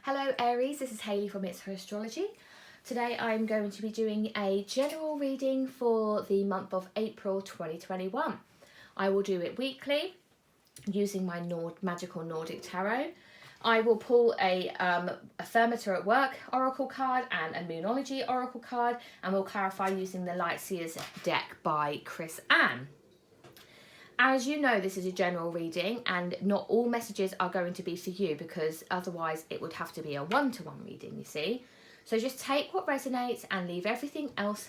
Hello Aries, this is Hayley from It's Her Astrology. Today I'm going to be doing a general reading for the month of April 2021. I will do it weekly using my magical Nordic tarot. I will pull a Thermator at Work oracle card and a Moonology oracle card, and we'll clarify using the Light Seers deck by Chris Ann. As you know, this is a general reading and not all messages are going to be for you, because otherwise it would have to be a one-to-one reading, you see. So just take what resonates and leave everything else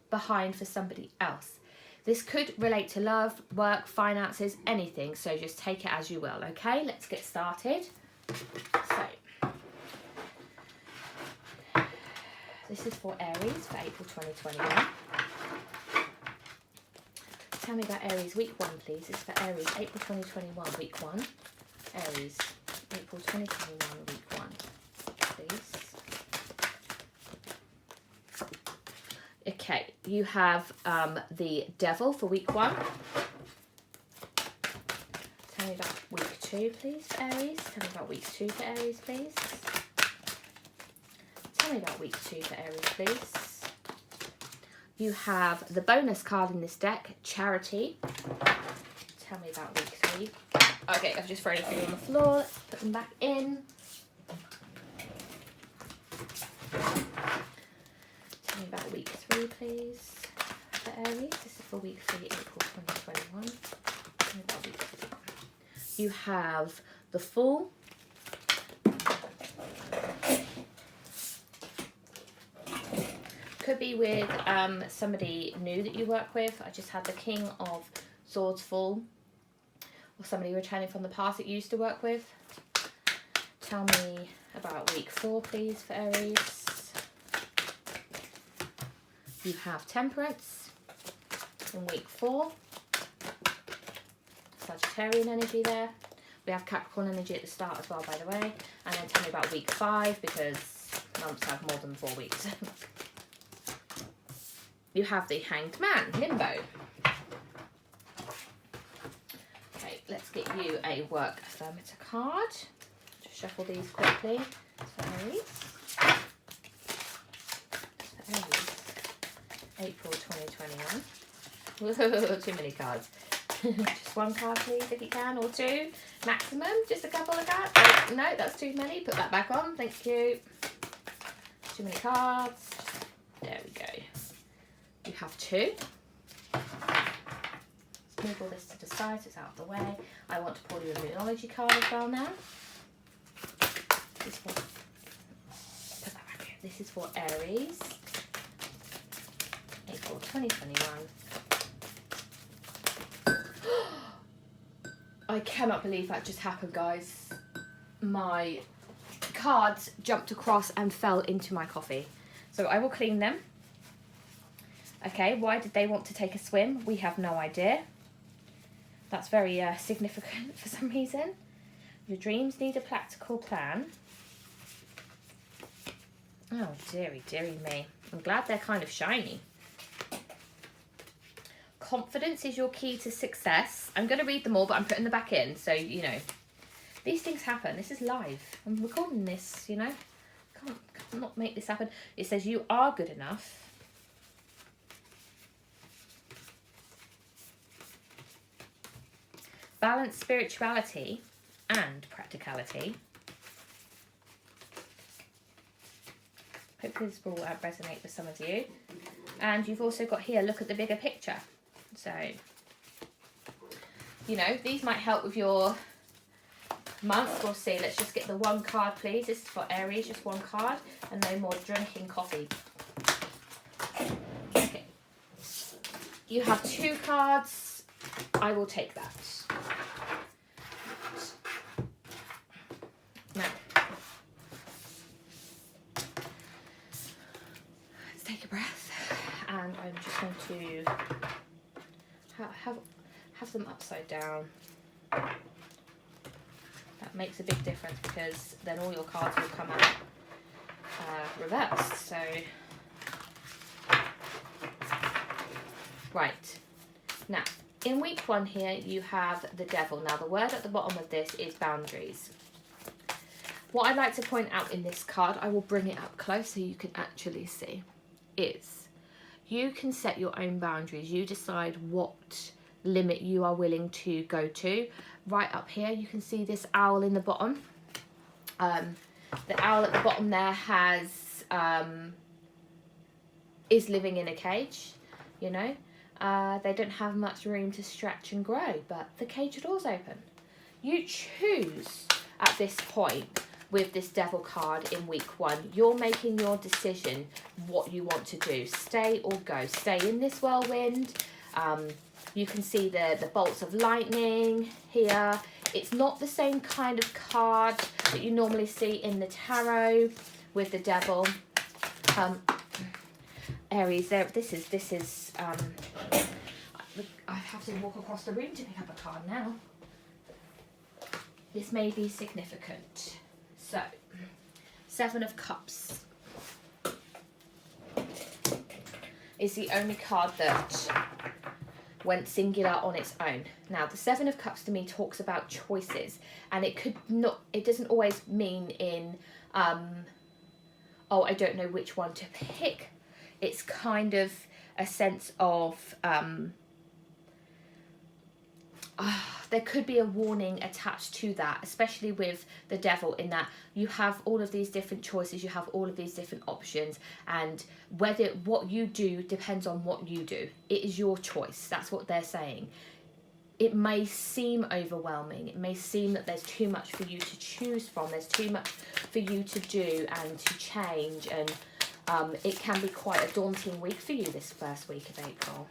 behind for somebody else. This could relate to love, work, finances, anything. So just take it as you will, okay? Let's get started. So, this is for Aries for April 2021. Tell me about Aries week 1, please. It's for Aries, April 2021, week 1. Aries, April 2021, week 1, please. Okay, you have the Devil for week 1. Tell me about week 2, please, for Aries. Tell me about week 2 for Aries, please. Tell me about week 2 for Aries, please. You have the bonus card in this deck, Charity. Tell me about week 3. Okay, I've just thrown a few on the floor. Let's put them back in. Tell me about week 3, please, for Aries. This is for week 3, April 2021. Tell me about week 3. You have the Fool. Could be with somebody new that you work with. I just had the King of Swords Fall, or somebody returning from the past that you used to work with. Tell me about week 4, please, for Aries. You have Temperance in week 4. Sagittarian energy there. We have Capricorn energy at the start as well, by the way. And then tell me about week 5, because months have more than 4 weeks. You have the Hanged Man, Limbo. Okay, let's get you a Work Thermator card. Just shuffle these quickly. For Aries. For Aries. April 2021. Too many cards. Just one card, please, if you can, or 2 maximum. Just a couple of cards. Oh, no, that's too many. Put that back on. Thank you. Too many cards. There we go. You have 2. Let's move all this to the side so it's out of the way. I want to pull you a Moonology card as well now. This one. Put that back here. This is for Aries. April 2021. I cannot believe that just happened, guys. My cards jumped across and fell into my coffee. So I will clean them. Okay, why did they want to take a swim? We have no idea. That's very significant for some reason. Your dreams need a practical plan. Oh, dearie, dearie me. I'm glad they're kind of shiny. Confidence is your key to success. I'm going to read them all, but I'm putting them back in. So, you know, these things happen. This is live. I'm recording this, you know. Can't not make this happen. It says you are good enough. Balance spirituality and practicality. Hopefully this will resonate with some of you. And you've also got here, look at the bigger picture. So, you know, these might help with your month. We'll see. Let's just get the one card, please. This is for Aries, just one card. And no more drinking coffee. Okay. You have 2 cards. I will take that. Now, let's take a breath, and I'm just going to have them upside down. That makes a big difference, because then all your cards will come out reversed. So, right, now in week 1 here you have the Devil. Now the word at the bottom of this is boundaries. What I'd like to point out in this card, I will bring it up close so you can actually see, is you can set your own boundaries. You decide what limit you are willing to go to. Right up here, you can see this owl in the bottom. The owl at the bottom there has is living in a cage, you know. They don't have much room to stretch and grow, but the cage door's open. You choose at this point with this devil card in week 1. You're making your decision what you want to do. Stay or go. Stay in this whirlwind. You can see the bolts of lightning here. It's not the same kind of card that you normally see in the tarot with the devil. Aries, this is I have to walk across the room to pick up a card now. This may be significant. So, 7 of Cups is the only card that went singular on its own. Now, the 7 of Cups to me talks about choices, and it doesn't always mean in, oh, I don't know which one to pick. It's kind of a sense of, there could be a warning attached to that, especially with the devil, in that you have all of these different choices, you have all of these different options, and what you do depends on what you do. It is your choice. That's what they're saying. It may seem overwhelming. It may seem that there's too much for you to choose from. There's too much for you to do and to change, and it can be quite a daunting week for you this first week of April.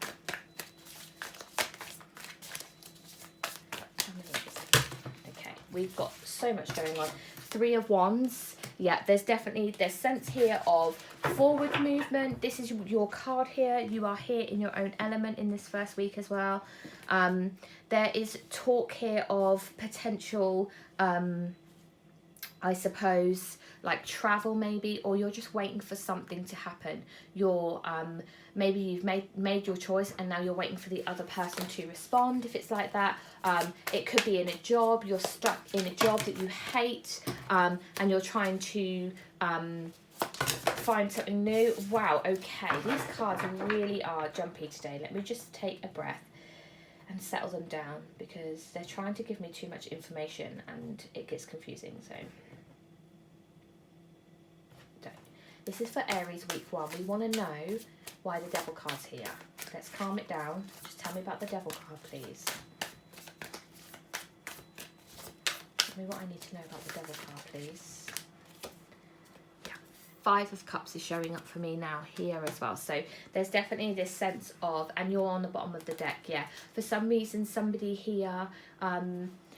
We've got so much going on. 3 of Wands. Yeah, there's sense here of forward movement. This is your card here. You are here in your own element in this first week as well. There is talk here of potential, I suppose, like travel maybe, or you're just waiting for something to happen. You're maybe you've made your choice and now you're waiting for the other person to respond, if it's like that. It could be in a job. You're stuck in a job that you hate, and you're trying to find something new. Wow, okay, these cards really are jumpy today. Let me just take a breath and settle them down, because they're trying to give me too much information and it gets confusing. So this is for Aries week 1. We want to know why the devil card's here. Let's calm it down. Just tell me about the devil card, please. Tell me what I need to know about the devil card, please. Yeah. 5 of Cups is showing up for me now here as well. So there's definitely this sense of, and you're on the bottom of the deck, yeah. For some reason, somebody here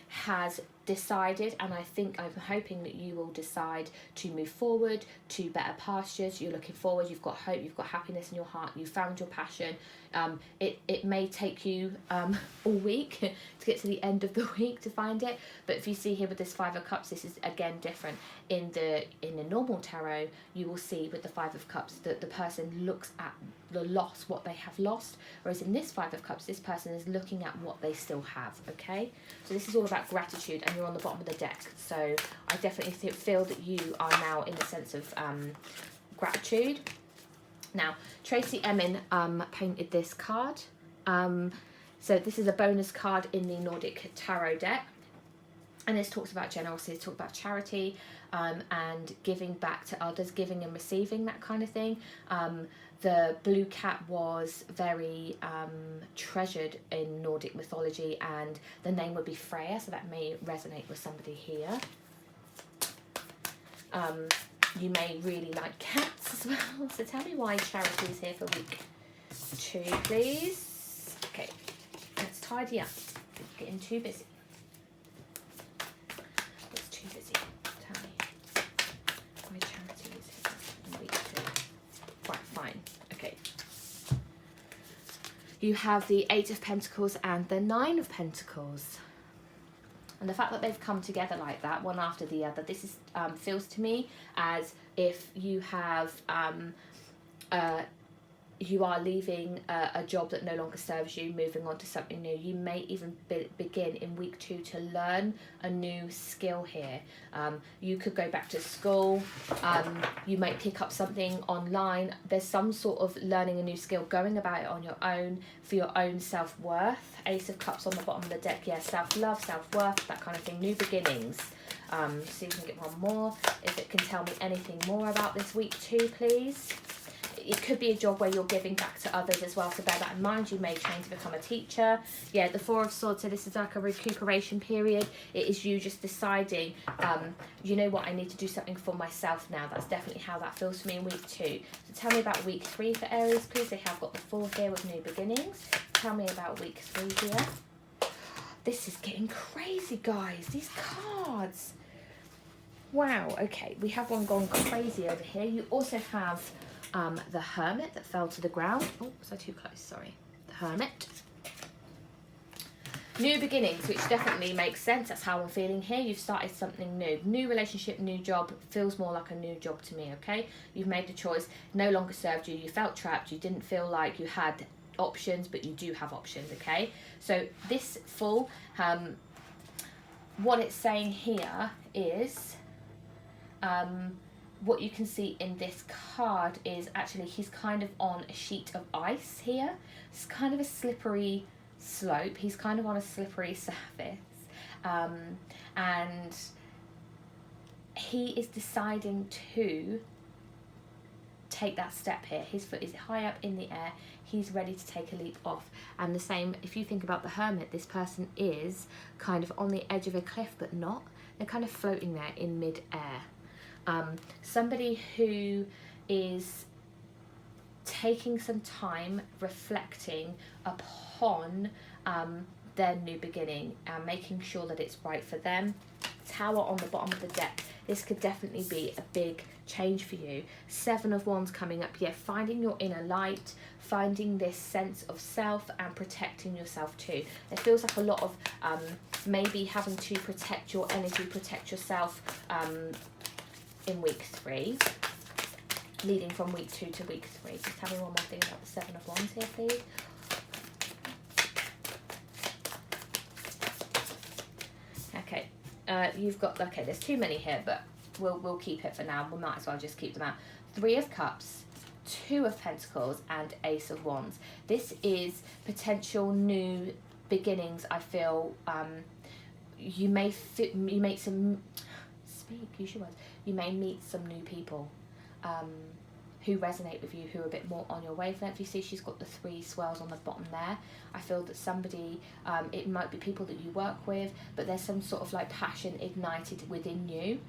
has decided, and I'm hoping that you will decide to move forward to better pastures. You're looking forward, you've got hope, you've got happiness in your heart, you found your passion. It may take you all week to get to the end of the week to find it, but if you see here with this 5 of Cups, this is again different. In the normal tarot, you will see with the 5 of Cups that the person looks at the loss, what they have lost, whereas in this 5 of Cups, this person is looking at what they still have. Okay, so this is all about gratitude, and you're on the bottom of the deck, so I definitely feel that you are now in a sense of gratitude. Now, Tracy Emin painted this card. So this is a bonus card in the Nordic Tarot deck. And this talks about generosity, it talks about charity, and giving back to others, giving and receiving, that kind of thing. The blue cat was very treasured in Nordic mythology, and the name would be Freya, so that may resonate with somebody here. You may really like cats as well, so tell me why charity is here for week 2, please. Okay, let's tidy up. Getting too busy. It's too busy. Tell me why charity is here in week 2. Right, fine. Okay. You have the 8 of Pentacles and the 9 of Pentacles. And the fact that they've come together like that, one after the other, this is feels to me as if you have you are leaving a job that no longer serves you, moving on to something new. You may even begin in week 2 to learn a new skill here. You could go back to school. You might pick up something online. There's some sort of learning a new skill, going about it on your own for your own self-worth. Ace of Cups on the bottom of the deck. Yeah, self-love, self-worth, that kind of thing. New beginnings. See if we can get one more. If it can tell me anything more about this week 2, please. It could be a job where you're giving back to others as well, so bear that in mind. You may train to become a teacher. Yeah, the 4 of Swords, so this is like a recuperation period. It is you just deciding, you know what, I need to do something for myself now. That's definitely how that feels for me in week 2. So tell me about week 3 for Aries, please. They have got the 4 here with new beginnings. Tell me about week 3 here. This is getting crazy, guys. These cards. Wow, okay. We have one gone crazy over here. You also have the Hermit that fell to the ground. Oh, was I too close? Sorry. The Hermit. New beginnings, which definitely makes sense. That's how I'm feeling here. You've started something new. New relationship, new job. Feels more like a new job to me, okay? You've made the choice. No longer served you. You felt trapped. You didn't feel like you had options, but you do have options, okay? So this full, what it's saying here is... what you can see in this card is actually he's kind of on a sheet of ice here. It's kind of a slippery slope. He's kind of on a slippery surface. And he is deciding to take that step here. His foot is high up in the air. He's ready to take a leap off. And the same, if you think about the Hermit, this person is kind of on the edge of a cliff, but not. They're kind of floating there in mid-air. Somebody who is taking some time reflecting upon their new beginning and making sure that it's right for them. Tower on the bottom of the deck. This could definitely be a big change for you. 7 of Wands coming up here. Finding your inner light, finding this sense of self and protecting yourself too. It feels like a lot of maybe having to protect your energy, protect yourself in week 3, leading from week 2 to week 3. Just tell me one more thing about the 7 of Wands here, please. Okay, you've got, okay, there's too many here, but we'll keep it for now. We might as well just keep them out. 3 of Cups, 2 of Pentacles, and Ace of Wands. This is potential new beginnings. I feel you may make some... use your words. You may meet some new people who resonate with you, who are a bit more on your wavelength. You see she's got the 3 swirls on the bottom there. I feel that somebody, it might be people that you work with, but there's some sort of like passion ignited within you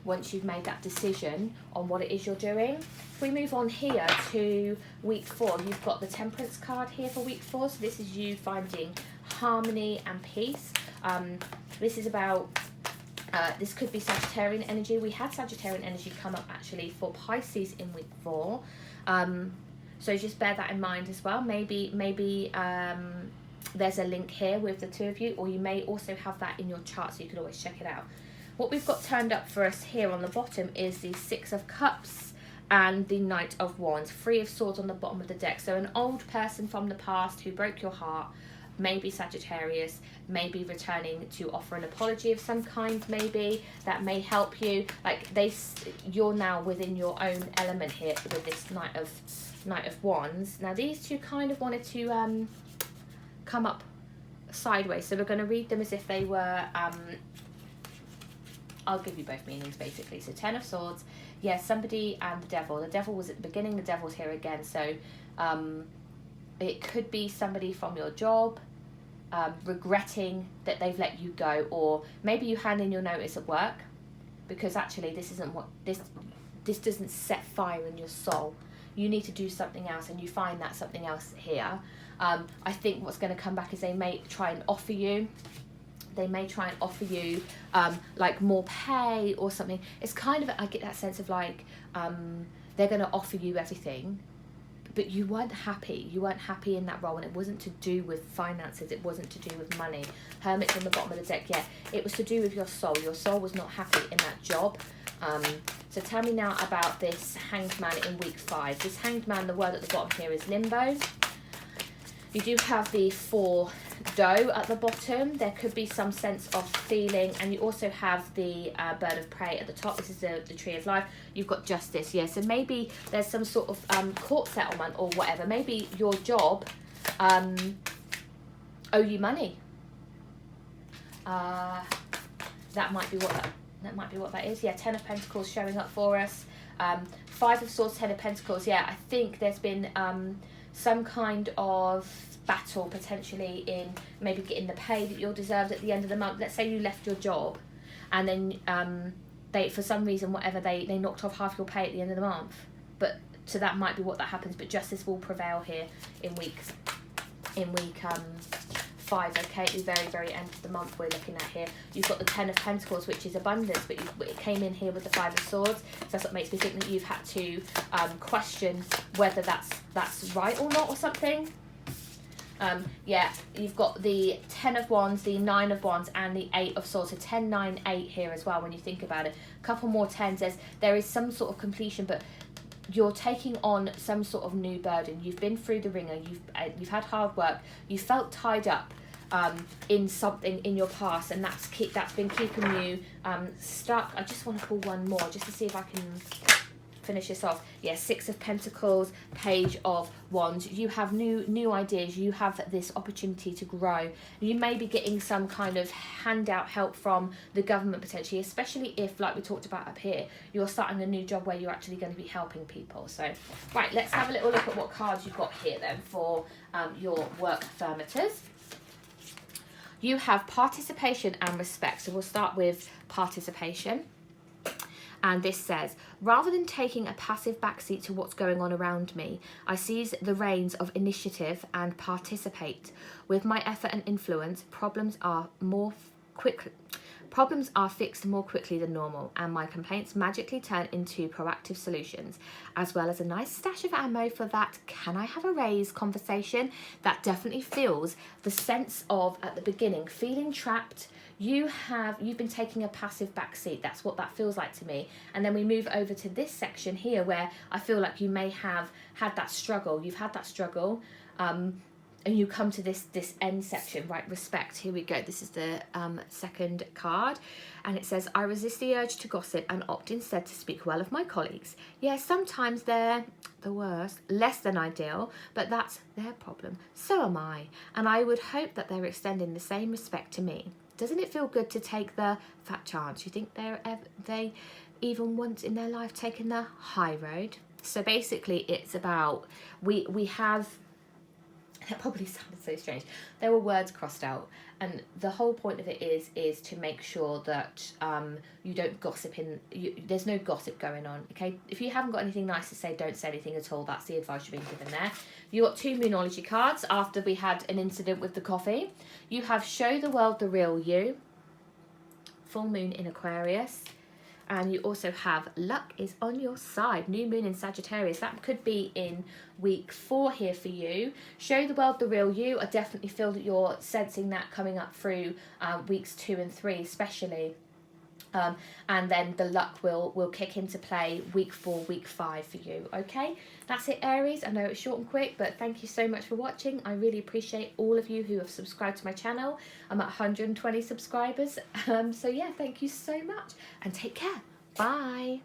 once you've made that decision on what it is you're doing. If we move on here to week 4, you've got the Temperance card here for week 4. So this is you finding harmony and peace. This is about... this could be Sagittarian energy. We had Sagittarian energy come up actually for Pisces in week 4. So just bear that in mind as well. Maybe there's a link here with the 2 of you, or you may also have that in your chart, so you could always check it out. What we've got turned up for us here on the bottom is the 6 of Cups and the Knight of Wands. 3 of Swords on the bottom of the deck. So an old person from the past who broke your heart, maybe Sagittarius, maybe returning to offer an apology of some kind, maybe that may help you. Like you're now within your own element here with this Knight of Wands. Now these 2 kind of wanted to come up sideways, so we're going to read them as if they were I'll give you both meanings basically. So 10 of Swords, yeah, somebody and the Devil. The Devil was at the beginning, the Devil's here again. So it could be somebody from your job regretting that they've let you go, or maybe you hand in your notice at work because actually this isn't what this doesn't set fire in your soul. You need to do something else, and you find that something else here. I think what's going to come back is they may try and offer you. They may try and offer you like more pay or something. It's kind of, I get that sense of like they're going to offer you everything, but you weren't happy. You weren't happy in that role, and it wasn't to do with finances. It wasn't to do with money. Hermit's on the bottom of the deck. Yeah, it was to do with your soul. Your soul was not happy in that job. So tell me now about this Hanged Man in week 5. This Hanged Man, the word at the bottom here is limbo. You do have the 4 doe at the bottom. There could be some sense of feeling, and you also have the bird of prey at the top. This is the tree of life. You've got justice, yeah. So maybe there's some sort of court settlement or whatever. Maybe your job owe you money. That might be what that is. Yeah, 10 of Pentacles showing up for us. 5 of Swords, 10 of Pentacles. Yeah, I think there's been some kind of battle potentially in maybe getting the pay that you're deserved at the end of the month. Let's say you left your job and then they, for some reason, whatever, they knocked off half your pay at the end of the month. But so that might be what that happens. But justice will prevail here in week 5, okay, at the very, very end of the month we're looking at here. You've got the 10 of Pentacles, which is abundance, but it came in here with the 5 of Swords. So that's what makes me think that you've had to question whether that's right or not or something. Yeah, you've got the 10 of Wands, the 9 of Wands, and the 8 of Swords. So 10, 9, 8 here as well when you think about it. A couple more 10s. There is some sort of completion, but you're taking on some sort of new burden. You've been through the ringer. You've had hard work. You felt tied up in something in your past, and that's been keeping you stuck. I just want to pull one more just to see if I can finish this off. Yeah, 6 of Pentacles, Page of Wands. You have new ideas. You have this opportunity to grow. You may be getting some kind of handout help from the government potentially, especially if, like we talked about up here, you're starting a new job where you're actually going to be helping people. So, right, let's have a little look at what cards you've got here then for your work affirmators. You have participation and respect. So we'll start with participation. And this says, rather than taking a passive backseat to what's going on around me, I seize the reins of initiative and participate. With my effort and influence, problems are fixed more quickly than normal, and my complaints magically turn into proactive solutions, as well as a nice stash of ammo for that "can I have a raise" conversation. That definitely feels the sense of, at the beginning, feeling trapped. You've been taking a passive backseat. That's what that feels like to me. And then we move over to this section here where I feel like you may have had that struggle. You've had that struggle. And you come to this end section, right? Respect. Here we go. This is the second card. And it says, I resist the urge to gossip and opt instead to speak well of my colleagues. Yeah, sometimes they're the worst, less than ideal, but that's their problem. So am I. And I would hope that they're extending the same respect to me. Doesn't it feel good to take the fat chance? You think they even once in their life taken the high road? So basically it's about, we have, that probably sounded so strange. There were words crossed out, and the whole point of it is to make sure that you don't gossip there's no gossip going on, okay? If you haven't got anything nice to say, don't say anything at all. That's the advice you're being given there. You got 2 Moonology cards after we had an incident with the coffee. You have Show the World the Real You, Full Moon in Aquarius. And you also have Luck is on your side, New Moon in Sagittarius. That could be in week 4 here for you. Show the world the real you. I definitely feel that you're sensing that coming up through weeks 2 and 3 especially. And then the luck will kick into play week 4, week 5 for you, okay? That's it, Aries. I know it's short and quick, but thank you so much for watching. I really appreciate all of you who have subscribed to my channel. I'm at 120 subscribers. So yeah, thank you so much and take care. Bye.